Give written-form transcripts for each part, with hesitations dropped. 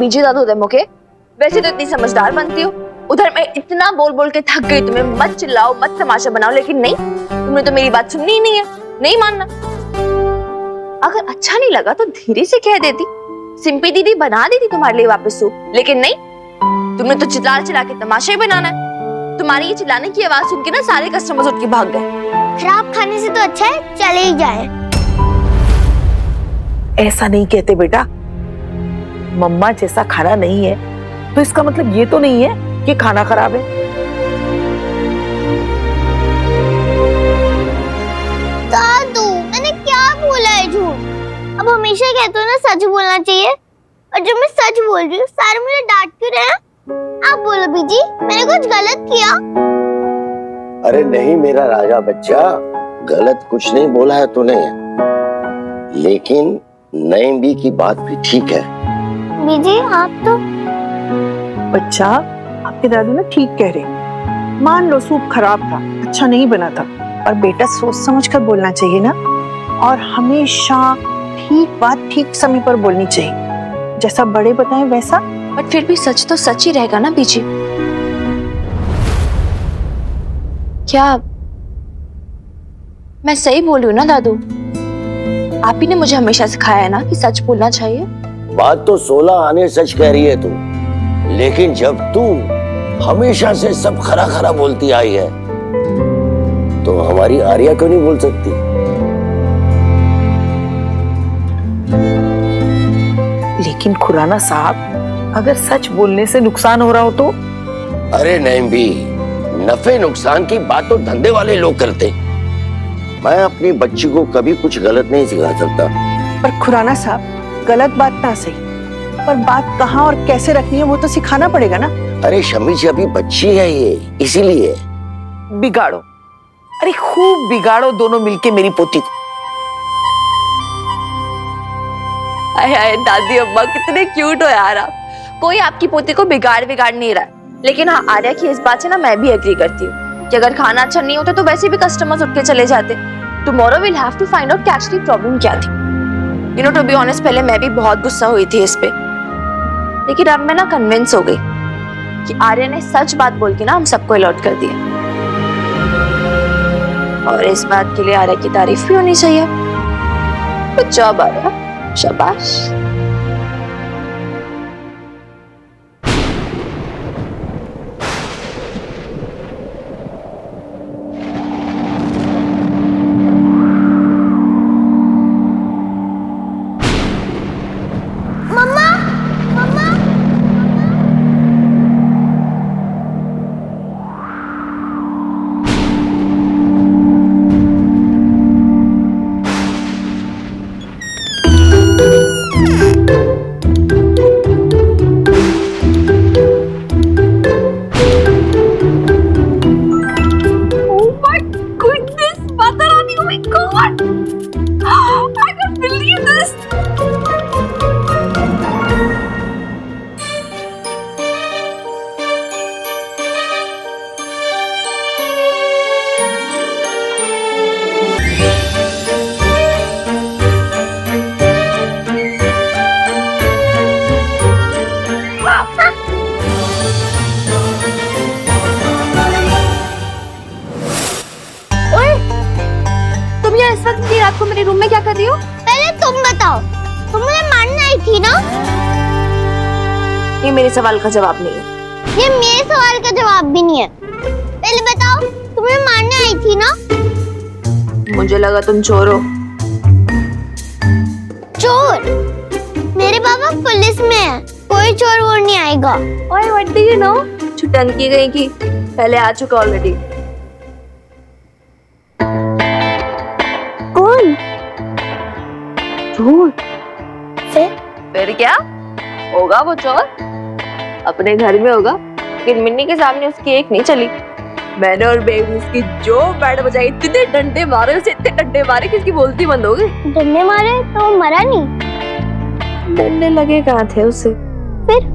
बीजे दादू दे मुके। वैसे तो इतनी समझदार बनती हो, उधर मैं इतना बोल बोल के थक गई तुम्हें मत चिल्लाओ मत तमाशा बनाओ, लेकिन नहीं, तुमने तो मेरी बात सुननी ही नहीं है, नहीं मानना। अगर अच्छा नहीं लगा तो धीरे से कह देती, सिंपी दीदी बना देती तुम्हारे लिए वापस सूप, लेकिन नहीं, तुमने तो चिल्ला चिल्ला के तमाशा ही बनाना है। तुम्हारी ये चिल्लाने की आवाज सुन के ना सारे कस्टमर्स उठ के भाग गए। खराब खाने से तो अच्छा है चले ही जाए। ऐसा नहीं कहते बेटा, मम्मा जैसा खाना नहीं है तो इसका मतलब ये तो नहीं है कि खाना खराब है। दादू मैंने क्या बोला है झूठ? अब हमेशा कहते हो ना सच बोलना चाहिए, और जब मैं सच बोल रही हूँ सारे मुझे डांट क्यों रहे हैं? आप बोलो बीजी, मैंने कुछ गलत किया? अरे नहीं मेरा राजा बच्चा, गलत कुछ नहीं बोला है तूने, लेकिन नईम बी की बात भी ठीक है। बीजी आप तो बच्चा, आपके दादू ना ठीक कह रहे, मान लो सूप खराब था, अच्छा नहीं बना था, पर बेटा सोच समझ कर बोलना चाहिए ना, और हमेशा ठीक बात ठीक समय पर बोलनी चाहिए, जैसा बड़े बताएं वैसा। बट फिर भी सच तो सच ही रहेगा ना बीजी। क्या मैं सही बोल रही हूँ ना दादू? आप ही ने मुझे हमेशा सिखाया है ना कि सच बोलना चाहिए। बात तो 16 आने सच कह रही है तू, लेकिन जब तू हमेशा से सब खरा खरा बोलती आई है तो हमारी आर्या क्यों नहीं बोल सकती? लेकिन खुराना साहब, अगर सच बोलने से नुकसान हो रहा हो तो? अरे नहीं भी, नफे नुकसान की बात तो धंधे वाले लोग करते, मैं अपनी बच्ची को कभी कुछ गलत नहीं सिखा सकता। पर खुराना साहब, गलत बात ना सही, पर बात कहाँ और कैसे रखनी है वो तो सिखाना पड़ेगा ना। अरे शमी जी अभी बच्ची है ये, इसीलिए। बिगाड़ो, अरे खूब बिगाड़ो दोनों मिलके मेरी पोती को। हाय हाय दादी अम्मा कितने क्यूट हो यार आप। कोई आपकी पोती को बिगाड़ नहीं रहा है, लेकिन हाँ आर्या की इस बात से ना मैं भी एग्री करती हूँ कि अगर खाना अच्छा नहीं होता तो वैसे भी कस्टमर्स उठ के चले जाते। Tomorrow will have to find out actually problem क्या थी। You know to be honest, पहले मैं भी बहुत गुस्सा हुई थी इस पे, लेकिन अब मैं ना कन्विंस हो गई कि आर्या ने सच बात बोल के ना हम सबको अलर्ट कर दिया, और इस बात के लिए आर्या की तारीफ भी होनी चाहिए। गुड जॉब आर्या, शाबाश। मम्मा मम्मा रात को मेरे रूम में क्या कर रही हो? पहले तुम बताओ, तुम मुझे मारने आई थी ना? ये मेरे सवाल का जवाब नहीं है। ये मेरे सवाल का जवाब भी नहीं है। पहले बताओ, तुम मुझे मारने आई थी ना? मुझे लगा तुम चोर हो। चोर? मेरे पापा पुलिस में है, कोई चोर वोर नहीं आएगा। ओए व्हाट डू यू नो? छुटंकी गई की पहले आ चुका ऑलरेडी। कौन? चोर? फिर क्या होगा? वो चोर अपने घर में होगा, लेकिन मिन्नी के सामने उसकी एक नहीं चली। मैंने और बेबी उसकी जो बैंड बजाई, इतने डंडे मारे उसे, इतने डंडे मारे कि उसकी बोलती बंद हो गई। डंडे मारे तो वो मरा नहीं? डंडे लगे कहाँ थे उसे? फिर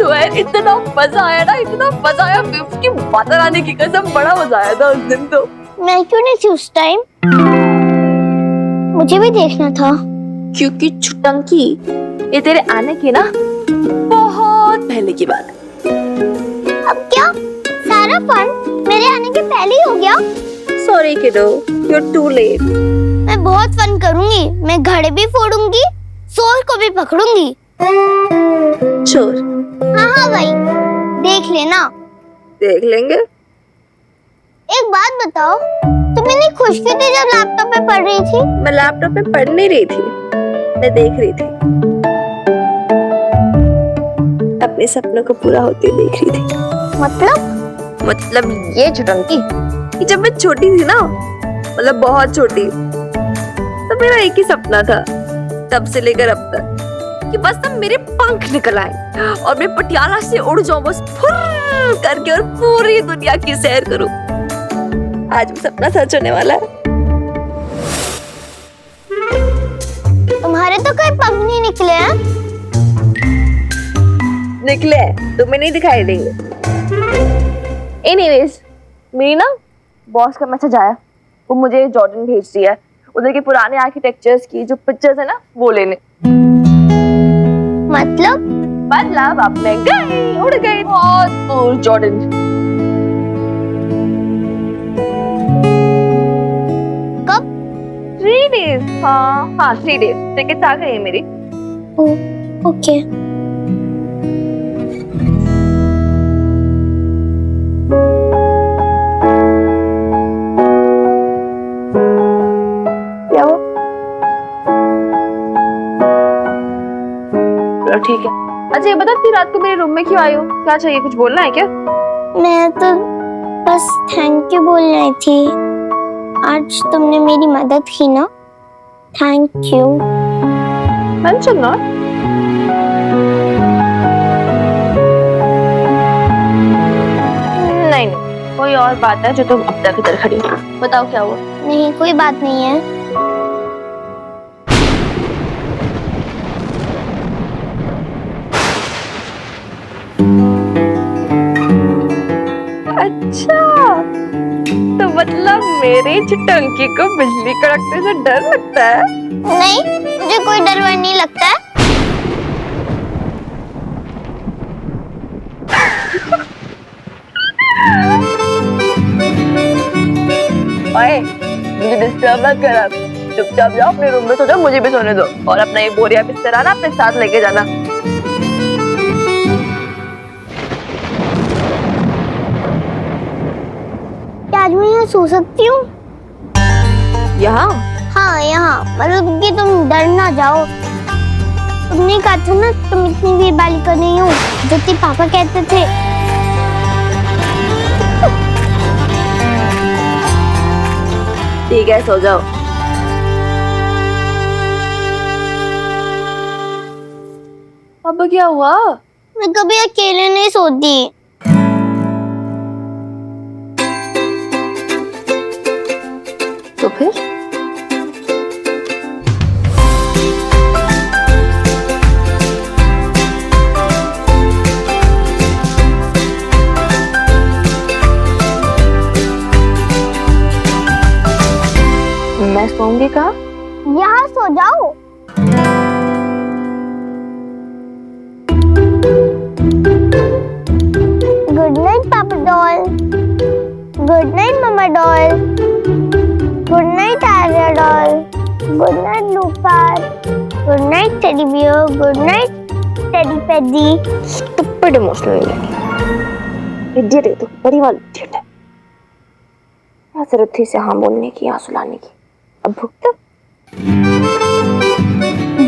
जोहर इतना मजा आया ना, इतना मजा आया, उसकी बात आने की कसम, बड़ा मजा आया था उस दिन तो। मैं क्यों नहीं थी उस टाइम? मुझे भी देखना था। क्योंकि छुटंकी, ये तेरे आने की ना बहुत पहले की बात है। अब क्या सारा फन मेरे आने के पहले ही हो गया? सॉरी किडो, you're too late। मैं बहुत फन करूंगी, मैं घड़े भी फोड़ूंगी, चोर को भी पकड़ूंगी। चोर? हाँ हाँ भाई, देख लेना। देख लेंगे। एक बात बताओ, तुम इतनी खुश क्यों थी जब लैपटॉप पे पढ़ रही थी? मैं लैपटॉप पे पढ़ नहीं रही थी, मैं देख रही थी, अपने सपनों को पूरा होते देख रही थी। मतलब ये छुटंकी कि जब मैं छोटी थी ना, मतलब बहुत छोटी, तो मेरा एक ही सपना था तब से लेकर अब तक, कि बस तब मेरे पंख निकल आए और मैं पटियाला से उड़ जाऊं बस फुर्र करके और पूरी दुनिया की सैर करूं। आज वो सपना सच होने वाला है। तुम्हारे तो कोई पंख नहीं निकले हैं। निकले तुम्हें नहीं दिखाई देंगे। एनीवेज, मेरी ना बॉस का मैसेज आया, वो मुझे जॉर्डन भेज दिया है, उधर के पुराने आर्किटेक्चर्स की जो पिक्चर्स है ना वो लेने। मतलब अब मैं गई, उड़ गई बहुत दूर जॉर्डन। कब? 3 days। हाँ 3 days। टिकट्स आ गई है मेरी। ओके। क्या वो? चलो ठीक है। अच्छा ये बता, इतनी रात को मेरे रूम में क्यों आई हो? क्या चाहिए, कुछ बोलना है क्या? मैं तो बस थैंक यू बोल रही थी, आज तुमने मेरी मदद की ना, थैंक यू। Mention not. नहीं, कोई और बात है जो तुम अब तक इधर खड़ी हो। बताओ क्या हुआ? नहीं कोई बात नहीं है। अच्छा, तो मतलब मेरी छुटंकी को बिजली कड़कने से डर लगता है? नहीं, मुझे कोई डर वर नहीं लगता है। ओए, मुझे डिस्टर्ब मत कर अब। चुपचाप जाओ अपने रूम में सो जाओ, मुझे भी सोने दो, और अपना ये बोरिया बिस्तर ना अपने साथ लेके जाना। क्या आज मैं यहाँ सो सकती हूँ? यहाँ? हाँ यहाँ, मतलब कि तुम डर ना जाओ। तुमने कहा था ना तुम इतनी वीर बालिका नहीं हो, जितनी पापा कहते थे। ठीक है, सो जाओ। अब क्या हुआ? मैं कभी अकेले नहीं सोती। तो फिर? मैं सोऊंगी कहाँ? यहाँ सो जाओ। Good night papa doll, good night mamma doll, good night Arya doll, good night लूफार, good night teddy bear, good night teddy peddy. Stupid emotional लगी। इडियट है तू, बड़ी वाली इडियट है। क्या जरूरत थी इसे हाँ बोलने की, यहाँ सुलाने की? अब भुगत।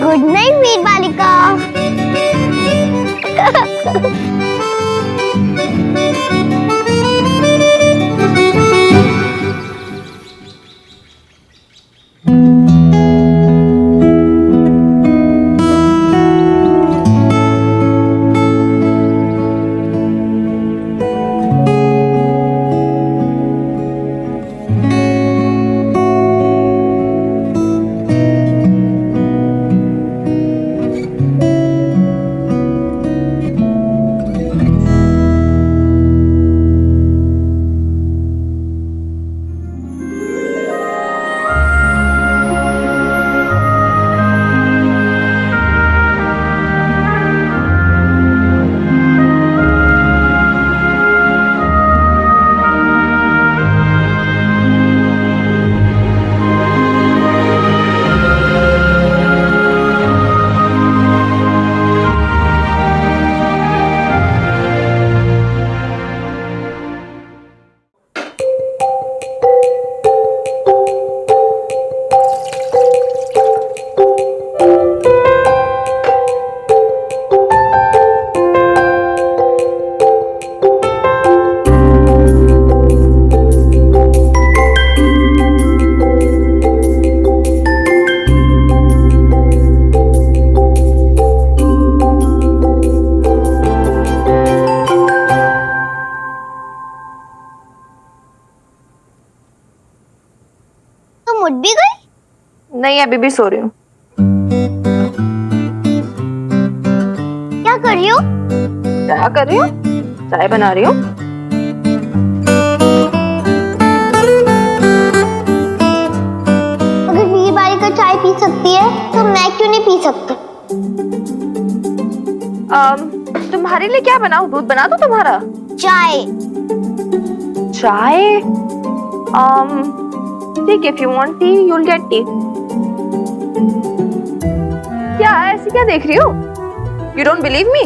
गुड नाइट वीर बालिका। तुम उठ भी गई? नहीं, अभी भी सो रही हूँ। क्या कर रही हो? क्या कर रही हूँ? चाय बना रही हूँ। अगर वीर बालिका चाय पी सकती है तो मैं क्यों नहीं पी सकती? तुम्हारे लिए क्या बनाऊं? दूध बना दो तुम्हारा? चाय। चाय? ठीक, if you want tea, you'll get tea. क्या ऐसे क्या देख रही हो? You don't believe me?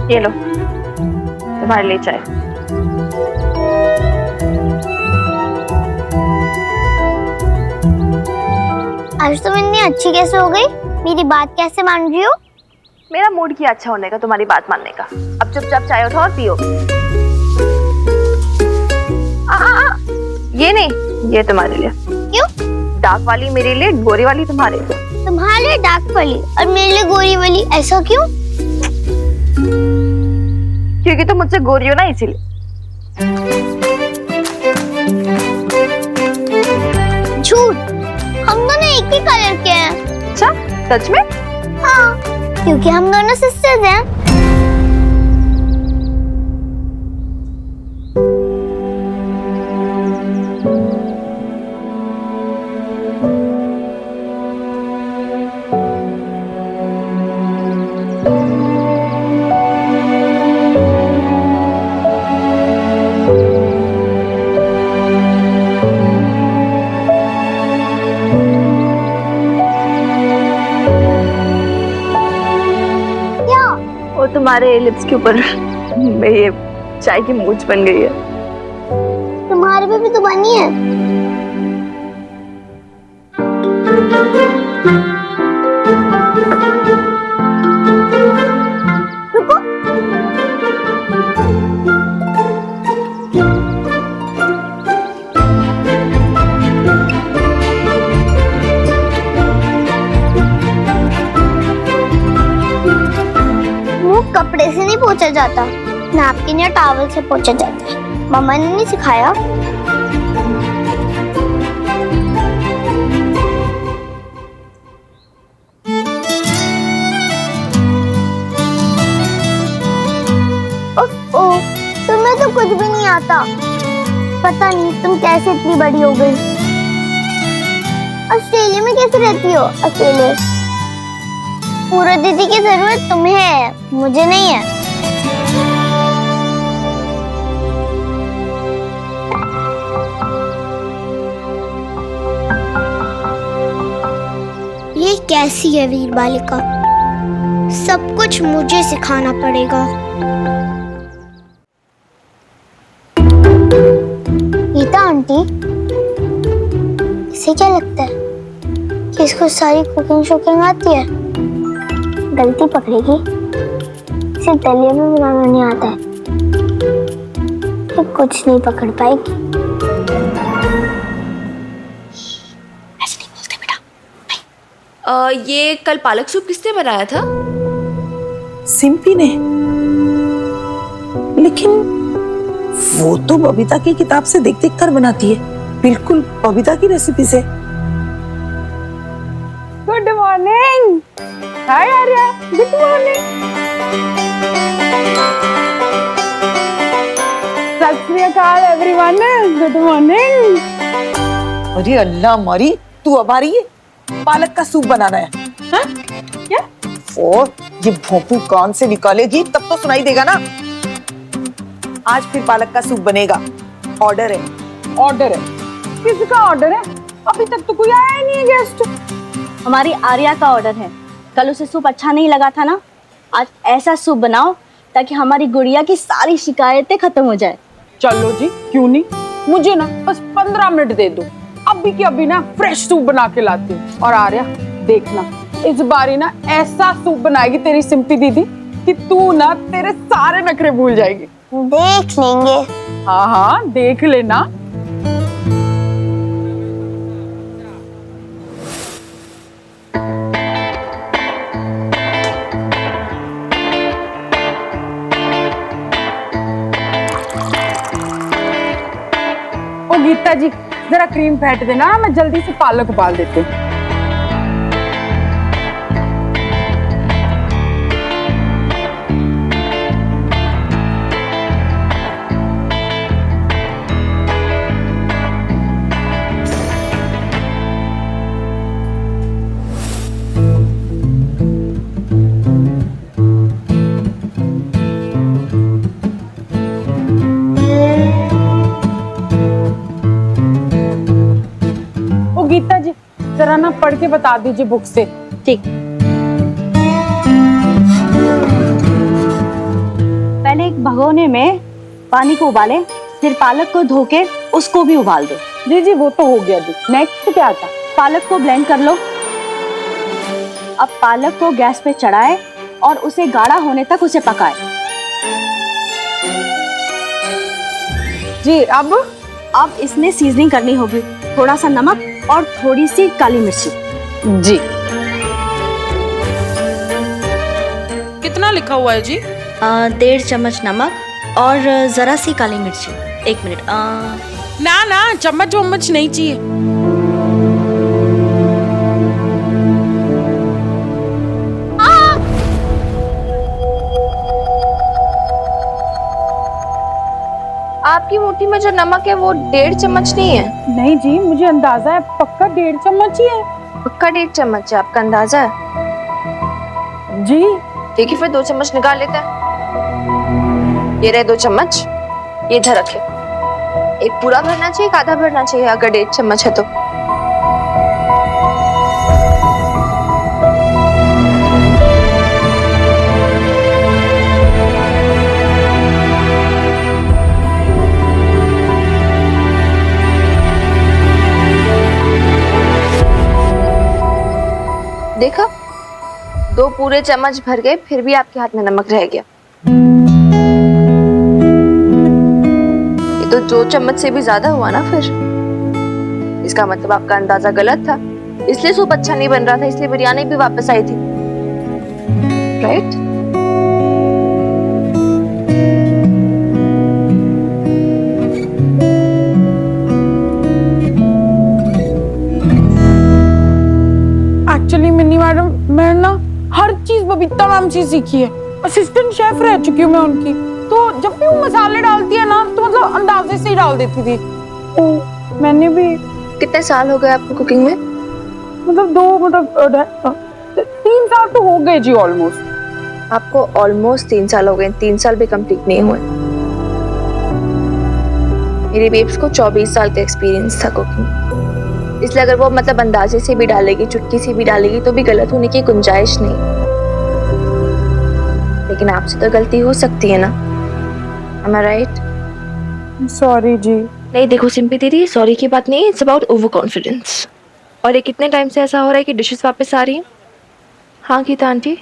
ये लो, तुम्हारे लिए चाय। आज तुम इतनी अच्छी कैसे हो गई? मेरी बात कैसे मान रही हो? मेरा मूड किया अच्छा होने का तुम्हारी बात मानने का। अब चुपचाप चाय उठाओ और पियो। ये नहीं, ये तुम्हारे लिए। क्यों? डार्क वाली मेरे लिए, गोरी वाली तुम्हारे लिए। तुम्हारे लिए डार्क वाली और मेरे लिए गोरी वाली, ऐसा क्यों? क्योंकि तुम मुझसे गोरी हो ना, इसीलिए। झूठ, हम दोनों एक ही कलर के हैं। अच्छा, सच में? हाँ, क्योंकि हम दोनों सिस्टर्स हैं। वो तुम्हारे लिप्स के ऊपर ये चाय की मूंछ बन गई है। तुम्हारे पे भी तो बनी है। रुको। मुंह कपड़े से नहीं पोंछा जाता, नैपकिन या टॉवल से पोंछा जाता है। मम्मा ने नहीं सिखाया। ओह, तुम्हें तो कुछ भी नहीं आता। पता नहीं तुम कैसे इतनी बड़ी हो गई। ऑस्ट्रेलिया में कैसे रहती हो अकेले? पूरा दीदी की जरूरत तुम्हें है, मुझे नहीं है। ये कैसी है वीर बालिका? सब कुछ मुझे सिखाना पड़ेगा। गीता आंटी, इसे क्या लगता है कि इसको सारी कुकिंग शुकिंग आती है? गलती पकड़ेगी, इसे दलिया भी बनाना नहीं आता है, तो कुछ नहीं पकड़ पाएगी। ऐसे नहीं बोलते बेटा। ये कल पालक सूप किसने बनाया था? सिंपी ने। लेकिन वो तो बबीता की किताब से देख देख कर बनाती है, बिल्कुल बबीता की रेसिपी से। Good morning. Hi Arya, good morning. Sat Shri अकाल एवरीवन, गुड मॉर्निंग। अरे अल्लाह मारी, तू अब आ रही है? पालक का सूप बनाना है? हाँ? क्या? ओ, ये भोंपू कान से निकालेगी तब तो सुनाई देगा ना। आज फिर पालक का सूप बनेगा, ऑर्डर है। ऑर्डर है? किसका ऑर्डर है? अभी तक तो कोई आया ही नहीं है गेस्ट। हमारी आर्या का ऑर्डर है। कल उसे सूप अच्छा नहीं लगा था ना, आज ऐसा सूप बनाओ ताकि हमारी गुड़िया की सारी शिकायतें खत्म हो जाए। चलो जी, क्यों नहीं। मुझे ना बस 15 मिनट दे दो, अभी की अभी ना फ्रेश सूप बना के लाती हूँ। और आर्या, देखना इस बारी ना ऐसा सूप बनाएगी तेरी सिंपी दीदी कि तू ना तेरे सारे नखरे भूल जाएगी। देख लेंगे। हाँ हाँ देख लेना। ओ गीता जी जरा क्रीम फेंट देना, मैं जल्दी से पालक उबाल देती हूँ। ओ गीता जी जरा ना पढ़ के बता दीजिए बुक से। ठीक। पहले एक भगोने में पानी को उबाले, फिर पालक को धो के उसको भी उबाल दो। जी जी वो तो हो गया जी। नेक्स्ट क्या था? पालक को ब्लेंड कर लो। अब पालक को गैस पे चढ़ाए और उसे गाढ़ा होने तक उसे पकाए। जी अब इसमें सीजनिंग करनी होगी, थोड़ा सा नमक और थोड़ी सी काली मिर्ची। जी कितना लिखा हुआ है जी? 1.5 चम्मच नमक और जरा सी काली मिर्ची। 1 मिनट। ना ना चम्मच वम्मच नहीं चाहिए। आपकी मुट्ठी में जो नमक है वो 1.5 चम्मच नहीं है? नहीं जी मुझे अंदाजा है पक्का 1.5 चम्मच ही है। पक्का 1.5 चम्मच है, आपका अंदाजा है? जी ठीक है फिर 2 चम्मच निकाल लेते हैं। ये रहे 2 चम्मच, ये इधर रखे। एक पूरा भरना चाहिए, एक आधा भरना चाहिए अगर 1.5 चम्मच है तो? देखा, 2 पूरे चम्मच भर गए फिर भी आपके हाथ में नमक रह गया। ये तो 2 चम्मच से भी ज्यादा हुआ ना फिर। इसका मतलब आपका अंदाजा गलत था, इसलिए सूप अच्छा नहीं बन रहा था, इसलिए बिरयानी भी वापस आई थी, राइट? एक्चुअली मिन्नी मैडम मैं ना हर चीज बबीता मैम से सीखी है। असिस्टेंट शेफ रह चुकी हूँ मैं उनकी, तो जब भी वो मसाले डालती है ना तो मतलब अंदाजे से ही डाल देती थी। तो मैंने भी। कितने साल हो गए आपको कुकिंग में? मतलब 3 साल तो हो गए जी ऑलमोस्ट। आपको ऑलमोस्ट 3 साल हो गए, 3 साल भी कंप्लीट नहीं हुए। मेरी बेब्स को 24 साल का एक्सपीरियंस था कुकिंग, इसलिए अगर वो मतलब अंदाजे से भी डालेगी, चुटकी से भी डालेगी तो भी गलत होने की गुंजाइश नहीं। लेकिन आपसे तो गलती हो सकती है ना, am I right? सॉरी जी। नहीं देखो सिंपी दीदी, सॉरी की बात नहीं, इट्स अबाउट ओवर कॉन्फिडेंस। और ये कितने टाइम से ऐसा हो रहा है कि डिशेस वापस आ रही हैं? हाँ गीता आंटी?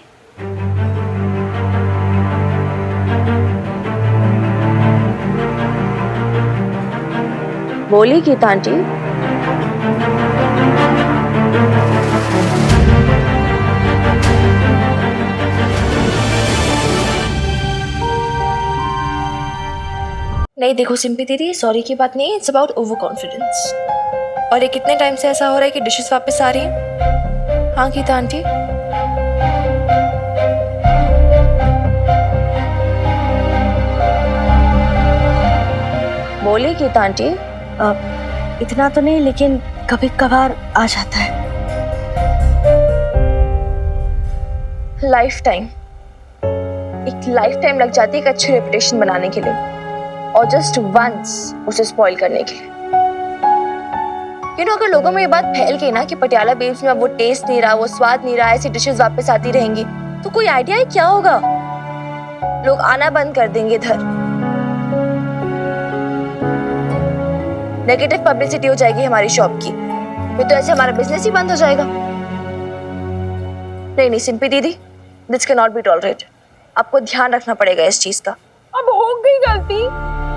बोली गीता आंटी। नहीं देखो सिंपी दीदी, सॉरी की बात नहीं, इट्स अबाउट ओवर कॉन्फिडेंस। और ये कितने टाइम से ऐसा हो रहा है कि डिशेस वापस आ रही हैं? हाँ गीता आंटी? बोली गीता आंटी। इतना तो नहीं, लेकिन कभी कभार आ जाता है। लाइफ टाइम, एक लाइफ टाइम लग जाती है एक अच्छी रेपुटेशन बनाने के लिए, और जस्ट वंस उसे स्पॉइल करने के लिए। अगर लोगों में ये बात फैल गई ना कि पटियाला बेब्स में अब वो टेस्ट नहीं रहा, वो स्वाद नहीं रहा, ऐसी डिशेस वापस आती रहेंगी, तो कोई आइडिया है क्या होगा? लोग आना बंद कर देंगे इधर, नेगेटिव पब्लिसिटी हो जाएगी हमारी शॉप की, फिर तो ऐसे हमारा बिजनेस ही बंद हो जाएगा। नहीं नहीं सिंपी दीदी, this can not be tolerated. आपको ध्यान रखना पड़ेगा इस चीज का। अब हो गई गलती,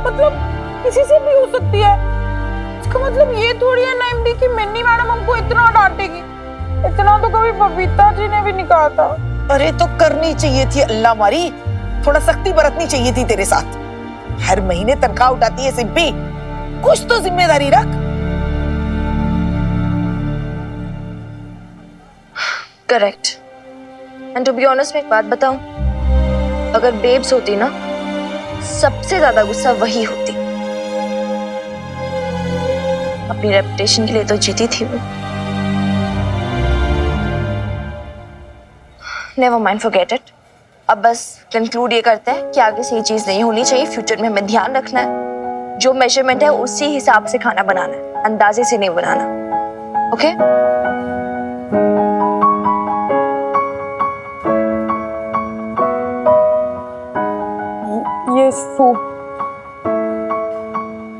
मतलब किसी से भी हो सकती है। इसका मतलब ये थोड़ी है ना एमडी कि मिन्नी मैडम हमको इतना डांटेगी। इतना तो कभी बबीता जी ने भी नहीं कहा था। अरे तो करनी चाहिए थी अल्लाह मारी, थोड़ा सख्ती बरतनी चाहिए थी तेरे साथ। हर महीने तनख्वाह उठाती है सिंपी, कुछ तो जिम्मेदारी रख। Correct. And to be honest मैं एक बात बताऊं, अगर बेब्स होती ना, सबसे ज्यादा गुस्सा वही होती। अपनी रेपुटेशन के लिए तो जीती थी वो। Never mind, forget it. अब बस कंक्लूड ये करते हैं कि आगे से ये चीज नहीं होनी चाहिए। फ्यूचर में हमें ध्यान रखना है, जो मेजरमेंट है उसी हिसाब से खाना बनाना है, अंदाजे से नहीं बनाना। ओके? ये सूप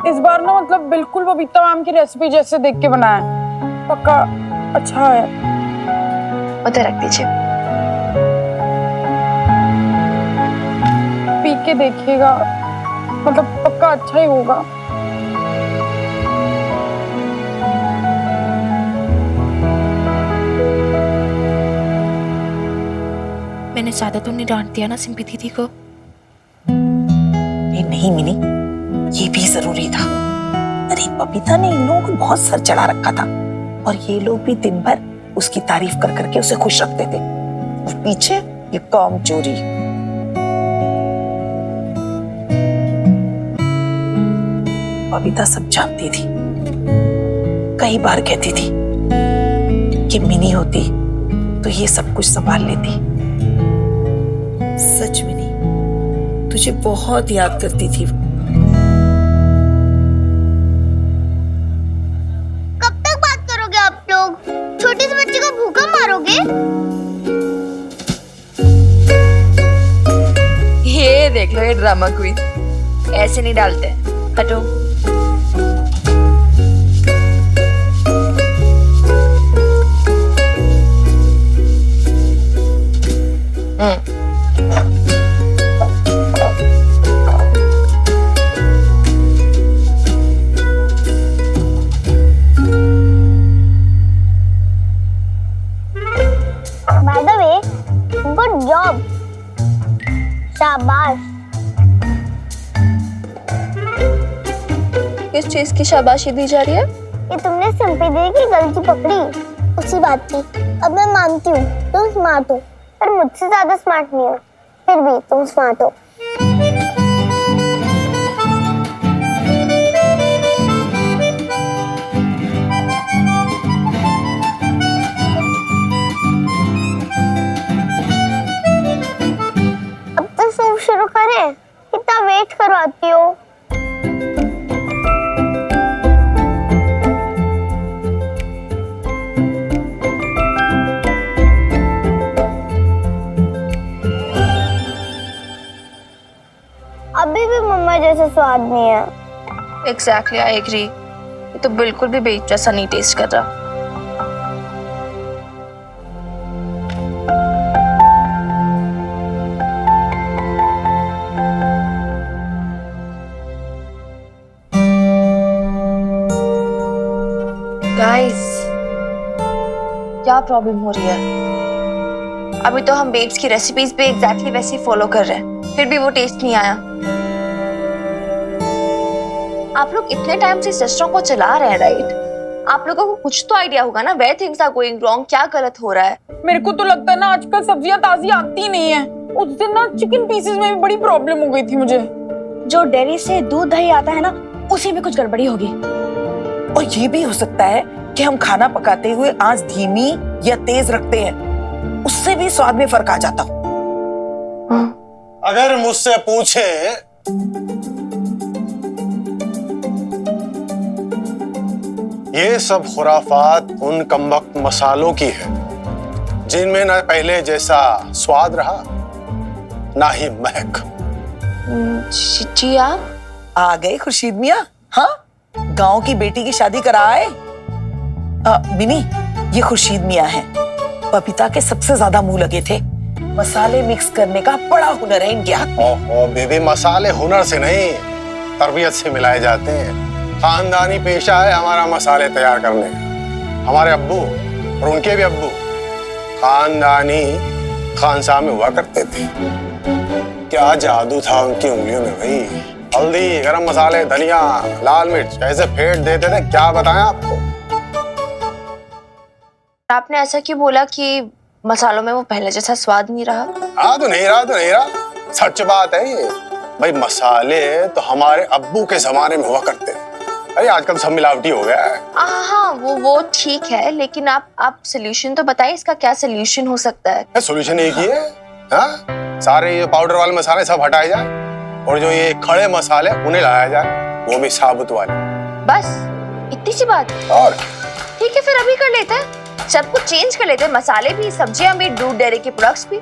इस बार ना मतलब बिल्कुल बबीता मैम की रेसिपी जैसे देख के बनाया है। पक्का अच्छा है। उधर रख दीजिए। पी के देखिएगा, मतलब पक्का अच्छा ही होगा। मैंने ज्यादा तो नहीं डांट दिया ना सिंपी दीदी को? नहीं मिनी, ये भी जरूरी था। अरे बबीता ने इन लोगों को बहुत सर चढ़ा रखा था और ये लोग भी दिन भर उसकी तारीफ कर करके उसे खुश रखते थे। और पीछे ये काम चोरी। बबीता सब जानती थी, कई बार कहती थी कि मिनी होती तो ये सब कुछ संभाल लेती। सच मिनी, तुझे बहुत याद करती थी। कब तक बात करोगे आप लोग? छोटे से बच्चे को भूखा मारोगे? ये देख लो, ये ड्रामा क्वीन ऐसे नहीं डालते। हटो। By the way, good job. शाबाश। किस चीज की शाबाशी दी जा रही है? ये तुमने सिंपी दी की गलती पकड़ी, उसी बात की। अब मैं मानती हूँ तुम स्मार्ट हो, पर मुझसे ज्यादा स्मार्ट नहीं हो। फिर भी तुम स्मार्ट हो। अब तो सूप शुरू करें? कितना वेट करवाती हो? अभी भी मम्मा जैसा स्वाद नहीं है। Exactly, I agree. ये तो बिल्कुल भी बेब जैसा नहीं टेस्ट कर रहा। गाइस, क्या प्रॉब्लम हो रही है? अभी तो हम बेब्स की रेसिपीज पे एग्जैक्टली वैसे ही फॉलो कर रहे हैं, फिर भी वो टेस्ट नहीं आया। आप लोग इतने टाइम से इस रेस्टोरेंट को चला रहे हैं, राइट? आप लोगों को कुछ तो आइडिया होगा ना, where things are going wrong, क्या गलत हो रहा है। मेरे को तो लगता है ना आजकल सब्जियां ताजी आती नहीं है। उस दिन ना चिकन पीसेस में भी बड़ी प्रॉब्लम हो गई थी मुझे। जो डेयरी से दूध दही आता है ना, उसी में कुछ गड़बड़ी होगी। और ये भी हो सकता है कि हम खाना पकाते हुए आंच धीमी या तेज रखते हैं, उससे भी स्वाद में फर्क आ जाता हो। अगर मुझसे पूछे ये सब खुराफात उन कमबख्त मसालों की है जिनमें ना पहले जैसा स्वाद रहा ना ही महक। जी आप आ गए खुर्शीद मियां? हाँ, गांव की बेटी की शादी करा आए। मिनी, ये खुर्शीद मियां हैं, बबीता के सबसे ज्यादा मुंह लगे थे। मसाले मिक्स करने का बड़ा हुनर है इनके हाथ में। ओहो बेबी, मसाले हुनर से नहीं तरबियत से मिलाए जाते हैं। खानदानी पेशा है हमारा मसाले तैयार करने का। हमारे अब्बू और उनके भी अब्बू खानदानी खानसा में हुआ करते थे। क्या जादू था उनकी उंगलियों में भाई। हल्दी, गरम मसाले, धनिया, लाल मिर्च ऐसे फेंट देते थे, क्या बताएं आपको। आपने ऐसा क्यों बोला कि मसालों में वो पहले जैसा स्वाद नहीं रहा? हाँ तो नहीं रहा, सच बात है ये भाई। मसाले तो हमारे अब्बू के जमाने में हुआ करते हैं। अरे आजकल सब मिलावटी हो गया है। हाँ वो ठीक है, लेकिन आप सोल्यूशन तो बताइए, इसका क्या सोल्यूशन हो सकता है? सोल्यूशन एक ही है, हाँ? सारे ये पाउडर वाले मसाले सब हटाए जाए और जो ये खड़े मसाले उन्हें लाया जाए, वो भी साबुत वाले। बस इतनी सी बात? और ठीक है, फिर अभी कर लेते हैं, सब कुछ चेंज कर लेते हैं, मसाले भी, सब्जियां भी, दूध, डेयरी के प्रोडक्ट्स भी।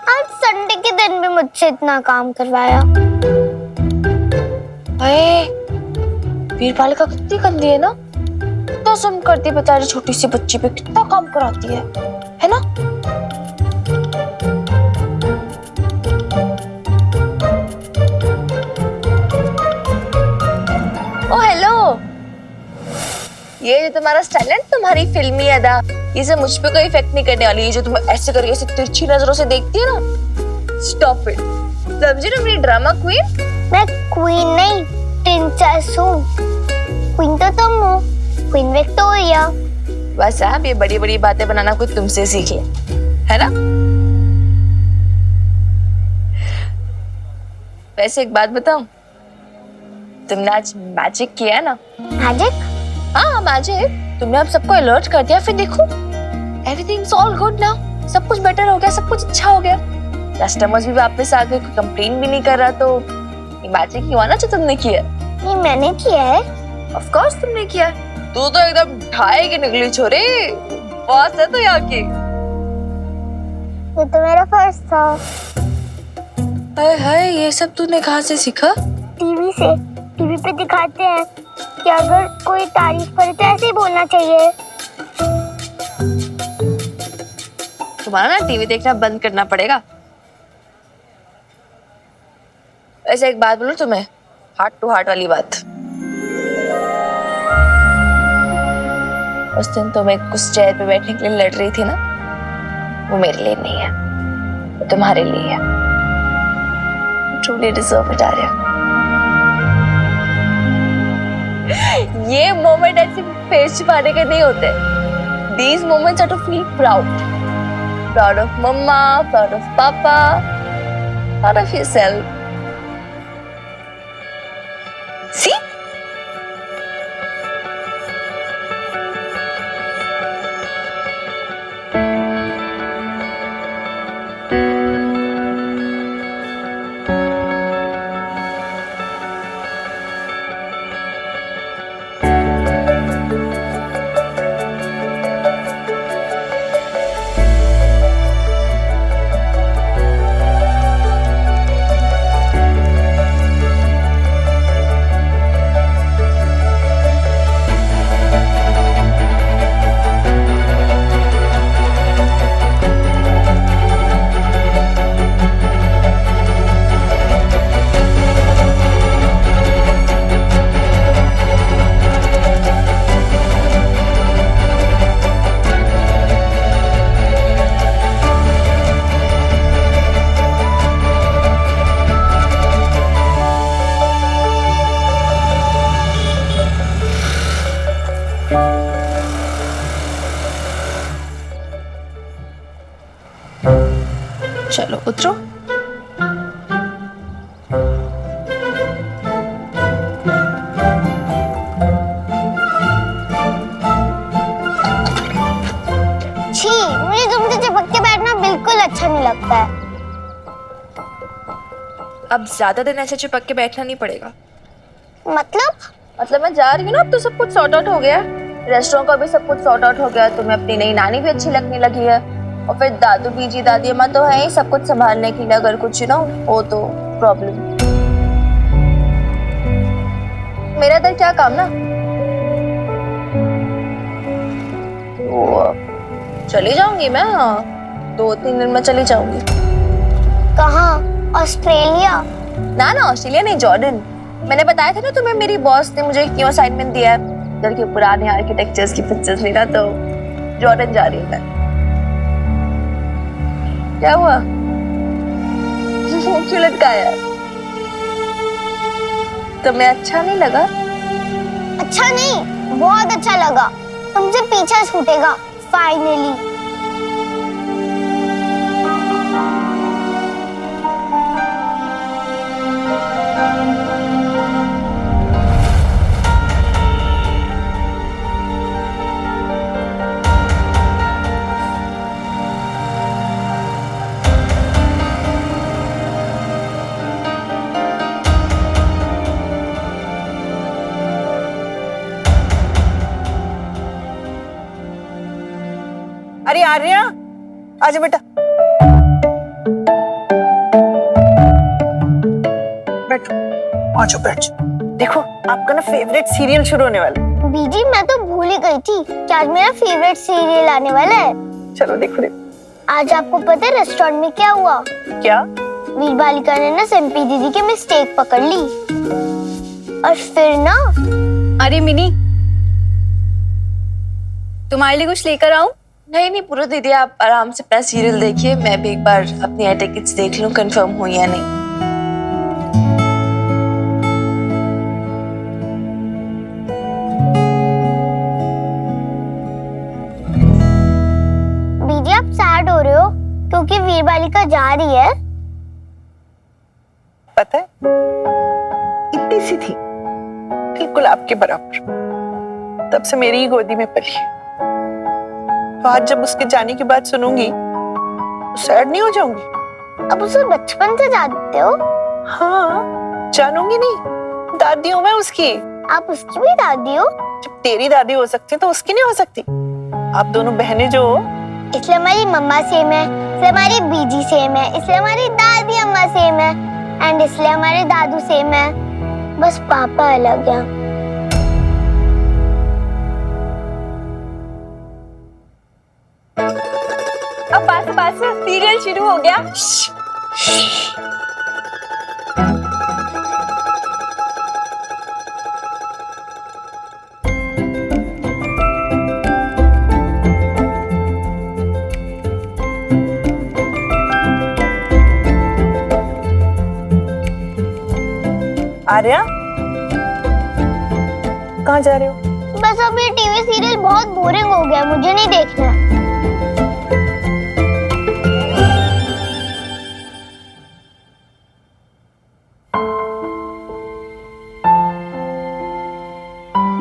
आज संडे के दिन भी मुझसे इतना काम करवाया। वीरपाल का कितनी गंदी है ना, तो सुन करती बेचारी छोटी सी बच्ची पे कितना काम कराती है ना? ओ हेलो, ये जो तुम्हारा स्टाइल है, तुम्हारी फिल्मी अदा, ये सब मुझ पे कोई इफेक्ट नहीं करने वाली। ये जो तुम ऐसे करके ऐसे तिरछी नजरों से देखती है ना, स्टॉप इट। समझी ना मेरी ड्रामा क्वीन? मैं क्वीन नहीं, प्रिंसेस हूँ। क्वीन तो तुम हो, क्वीन विक्टोरिया। बस आप ये बड़ी बड़ी बातें बनाना कोई तुमसे सीख ले, है ना? वैसे एक बात बताऊं, तुमने आज मैजिक किया है ना? मैजिक? हाँ मैजिक। तुमने अब सबको अलर्ट कर दिया, फिर देखो एवरीथिंग्स ऑल गुड नाउ, सब कुछ बेटर हो गया, सब कुछ अच्छा हो गया। कस्टमर्स भी वापस आ गए, कोई कंप्लेन भी नहीं कर रहा। तो ये मैजिक हुआ ना जो तुमने किया? ये मैंने किया है। ऑफ कोर्स तुमने किया। तू तो एकदम ढाई की निकली छोरी, बॉस है तो यहाँ की। ये तो मेरा फर्स्ट था। हाय हाय, ये सब तूने कहाँ से सीखा? टीवी से, टीवी पे दिखाते हैं कि अगर कोई तारीफ करे तो ऐसे ही बोलना चाहिए। तुम्हारा ना टीवी देखना बंद करना पड़ेगा। वैसे एक बात बोलूं तुम्हें, हार्ट टू हार्ट वाली बात। उस दिन तुम्हें उस चेयर पे बैठने के लिए लड़ रही थी ना, वो मेरे लिए नहीं है, वो तुम्हारे लिए है। Truly deserve it Arya. ये मोमेंट ऐसे फेस छुपाने के नहीं होते। These moments are to feel proud. Proud of mama, proud of papa, proud of yourself. See? चलो उतरो। छी, मुझे तुमसे चिपक के बैठना बिल्कुल अच्छा नहीं लगता है। अब ज्यादा दिन ऐसे चिपक के बैठना नहीं पड़ेगा। मतलब मैं जा रही हूँ ना, अब तो सब कुछ सॉर्ट आउट हो गया। रेस्टोरेंट का भी सब कुछ सॉर्ट आउट हो गया। तुम्हें अपनी नई नानी भी अच्छी लगने लगी है, और फिर दादू बीजी दादी अम्मा तो है ही सब कुछ संभालने के लिए, अगर कुछ हो तो प्रॉब्लम। मेरा इधर क्या काम ना, तो चली जाऊंगी मैं। हाँ, 2-3 दिन में चली जाऊंगी। कहाँ? ऑस्ट्रेलिया? ना ऑस्ट्रेलिया नहीं, जॉर्डन। मैंने बताया था ना तुम्हें, मेरी बॉस ने मुझे क्यों असाइनमेंट दिया है, इधर के पुराने आर्किटेक्चर्स की पिक्चर्स लेना, तो जॉर्डन जा रही हूँ मैं। क्या हुआ? क्यों लटकाया? तुम्हें अच्छा नहीं लगा? अच्छा नहीं, बहुत अच्छा लगा। तुमसे पीछा छूटेगा फाइनली। अरे आर्या, आजा बेटा, बैठो, आजो बैठ जाओ। देखो आपका ना फेवरेट सीरियल शुरू होने वाला है। बीजी मैं तो भूल ही गई थी कि आज मेरा फेवरेट सीरियल आने वाला है। चलो देखो देखो। आज आपको पता है रेस्टोरेंट में क्या हुआ? क्या? वीर बालिका ने ना सिम्पी दीदी की मिस्टेक पकड़ ली, और फिर ना। अरे मिनी, तुम्हारे लिए कुछ लेकर आऊं? नहीं पूरा दीदी, आप आराम से अपना सीरियल देखिए। मैं भी एक बार अपनी एयर टिकट्स देख लूं, कंफर्म हुई या नहीं। बीजी आप सैड हो रहे हो क्योंकि वीर बालिका जा रही है? पता है, इतनी सी थी, बिल्कुल आपके बराबर, तब से मेरी ही गोदी में पली। तो आज जब उसके जाने की बात सुनूंगी तो सैड नहीं हो जाऊंगी? अब उसे बचपन से जानते हो? हाँ, जानूंगी नहीं, दादी हूँ मैं उसकी। आप उसकी भी दादी हो? जब तेरी दादी हो सकती तो उसकी नहीं हो सकती? आप दोनों बहनें जो हो, इसलिए हमारी मम्मा सेम है, इसलिए हमारी बीजी सेम है, इसलिए हमारी दादी अम्मा सेम है, एंड इसलिए हमारे दादू सेम है, बस पापा अलग है। सीरियल शुरू हो गया। आर्या, कहाँ जा रहे हो? बस अब ये टीवी सीरियल बहुत बोरिंग हो गया, मुझे नहीं देखना।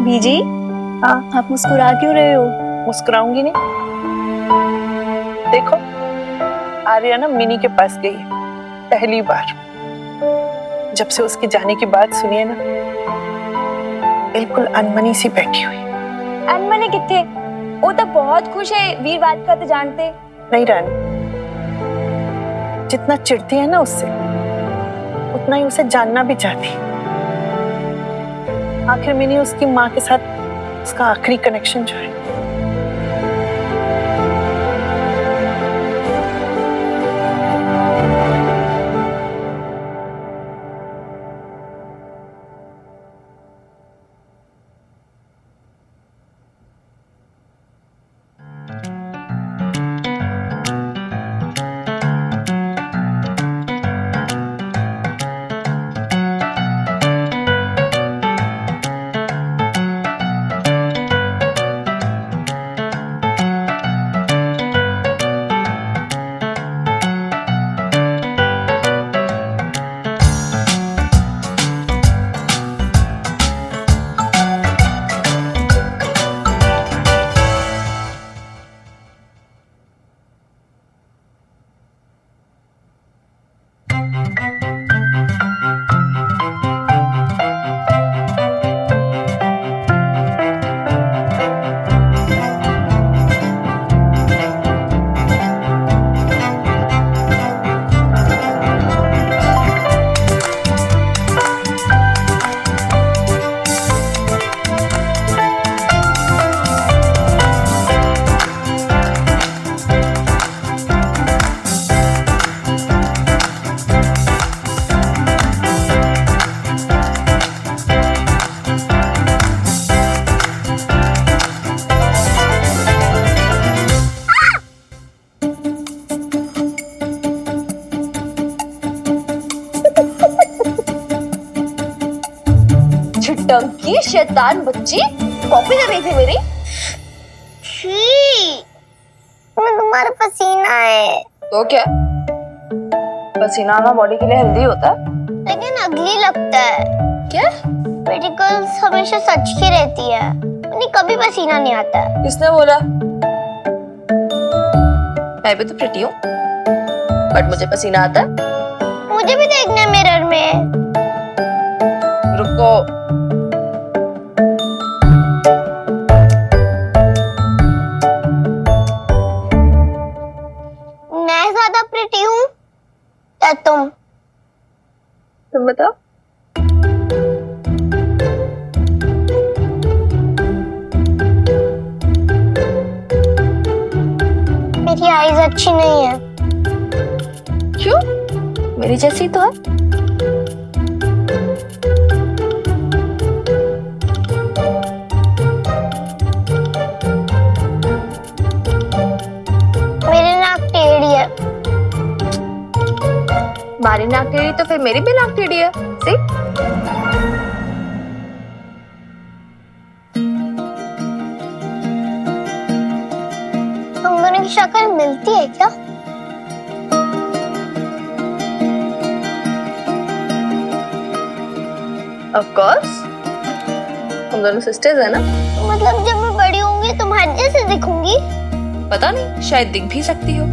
बीजी, हाँ, आप मुस्कुरा क्यों रहे हो? मुस्कुराऊंगी नहीं। देखो, आर्या ना मिनी के पास गई है पहली बार। जब से उसके जाने की बात सुनी है ना, बिल्कुल अनमनी सी बैठी हुई। अनमने किथे? वो तो बहुत खुश है, वीर बात का तो जानते। नहीं रानी, जितना चिढ़ती है ना उससे, उतना ही उसे जानना भी चाहती है। आखिर मिनी उसकी माँ के साथ उसका आखिरी कनेक्शन जो है। टंकी शैतान बच्ची, कॉपी कर रही थी मेरी। छी, मैं तुम्हारा पसीना है। तो क्या, पसीना आना बॉडी के लिए हेल्दी होता है। लेकिन अगली लगता है। क्या? प्रीटी गर्ल्स हमेशा सच की रहती है, उन्हें कभी पसीना नहीं आता है। किसने बोला? मैं भी तो प्रिटी हूँ, बट मुझे पसीना आता है। मुझे भी देखना है मिरर में। रुको, मैं ज्यादा प्रिटी हूँ या तुम? तुम बताओ। मेरी आईज अच्छी नहीं है। क्यों? मेरी जैसी तो है। मेरी नाक टेढ़ी है। तुम्हारी नाक टेढ़ी तो फिर मेरी भी नाक टेढ़ी है। सी? हम दोनों की शक्ल मिलती है क्या? ऑफ कोर्स, हम दोनों सिस्टर्स है ना। मतलब जब मैं बड़ी होंगी तुम्हारे जैसे दिखूंगी? पता नहीं, शायद दिख भी सकती हो।